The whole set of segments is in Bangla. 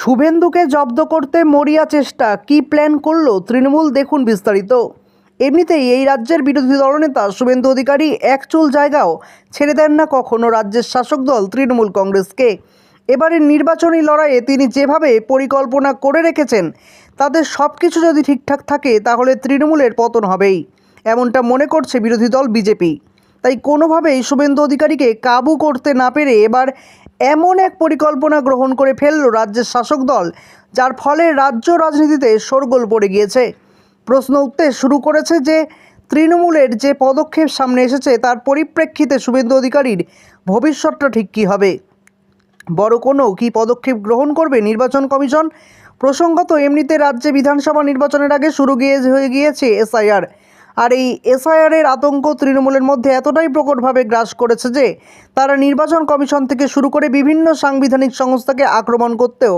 শুভেন্দুকে জব্দ করতে মরিয়া চেষ্টা, কি প্ল্যান করলো তৃণমূল, দেখুন বিস্তারিত। এমনিতেই এই রাজ্যের বিরোধী দলনেতা শুভেন্দু অধিকারী এক চুল জায়গাও ছেড়ে দেন না কখনো রাজ্যের শাসক দল তৃণমূল কংগ্রেসকে। এবারের নির্বাচনী লড়াইয়ে তিনি যেভাবে পরিকল্পনা করে রেখেছেন, তাদের সব কিছু যদি ঠিকঠাক থাকে তাহলে তৃণমূলের পতন হবেই, এমনটা মনে করছে বিরোধী দল বিজেপি। তাই কোনোভাবেই শুভেন্দু অধিকারীকে কাবু করতে না পেরে এবার এমন এক পরিকল্পনা গ্রহণ করে ফেলল রাজ্যের শাসক দল, যার ফলে রাজ্য রাজনীতিতে শোরগোল পড়ে গিয়েছে। প্রশ্ন উঠতে শুরু করেছে যে তৃণমূলের যে পদক্ষেপ সামনে এসেছে তার পরিপ্রেক্ষিতে শুভেন্দু অধিকারীর ভবিষ্যৎটা ঠিক কী হবে, বড় কোনো কী পদক্ষেপ গ্রহণ করবে নির্বাচন কমিশন। প্রসঙ্গত এমনিতে রাজ্যে বিধানসভা নির্বাচনের আগে হয়ে গিয়েছে এসআইআর, আর এই এসআইআরের আতঙ্ক তৃণমূলের মধ্যে এতটাই প্রকটভাবে গ্রাস করেছে যে তারা নির্বাচন কমিশন থেকে শুরু করে বিভিন্ন সাংবিধানিক সংস্থাকে আক্রমণ করতেও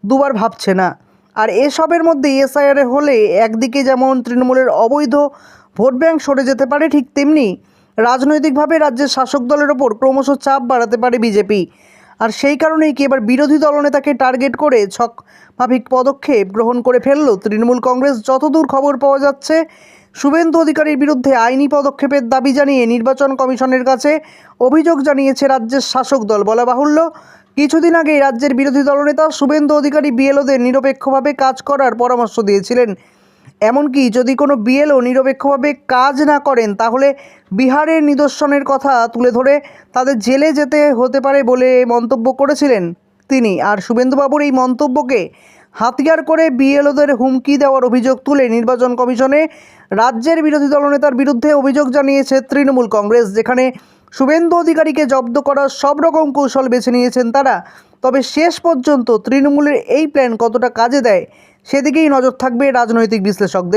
দুবার ভাবছে না। আর এসবের মধ্যে এসআইআর হলে একদিকে যেমন তৃণমূলের অবৈধ ভোট ব্যাংক সরে যেতে পারে, ঠিক তেমনি রাজনৈতিকভাবে রাজ্যের শাসক দলের ওপর ক্রমশ চাপ বাড়াতে পারে বিজেপি। আর সেই কারণেই কি এবার বিরোধী দলনেতাকে টার্গেট করে ছকমাফিক পদক্ষেপ গ্রহণ করে ফেলল তৃণমূল কংগ্রেস। যতদূর খবর পাওয়া যাচ্ছে, শুভেন্দু অধিকারীর বিরুদ্ধে আইনি পদক্ষেপের দাবি জানিয়ে নির্বাচন কমিশনের কাছে অভিযোগ জানিয়েছে রাজ্যের শাসক দল। বলা বাহুল্য, কিছুদিন আগেই রাজ্যের বিরোধী দলনেতা শুভেন্দু অধিকারী বিএলওদের নিরপেক্ষভাবে কাজ করার পরামর্শ দিয়েছিলেন। এমনকি যদি কোনো বিএলও নিরপেক্ষভাবে কাজ না করেন তাহলে বিহারের নিদর্শনের কথা তুলে ধরে তাদের জেলে যেতে হতে পারে বলে মন্তব্য করেছিলেন তিনি। আর শুভেন্দুবাবুর এই মন্তব্যকে হাতিয়ার করে বিএলওদের হুমকি দেওয়ার অভিযোগ তুলে নির্বাচন কমিশনে রাজ্যের বিরোধী দলনেতার বিরুদ্ধে অভিযোগ জানিয়েছে তৃণমূল কংগ্রেস, যেখানে শুভেন্দু অধিকারীকে জব্দ করার সব রকম কৌশল বেছে নিয়েছেন তারা। তবে শেষ পর্যন্ত তৃণমূলের এই প্ল্যান কতটা কাজে দেয় সেদিকেই নজর থাকবে রাজনৈতিক বিশ্লেষকদের।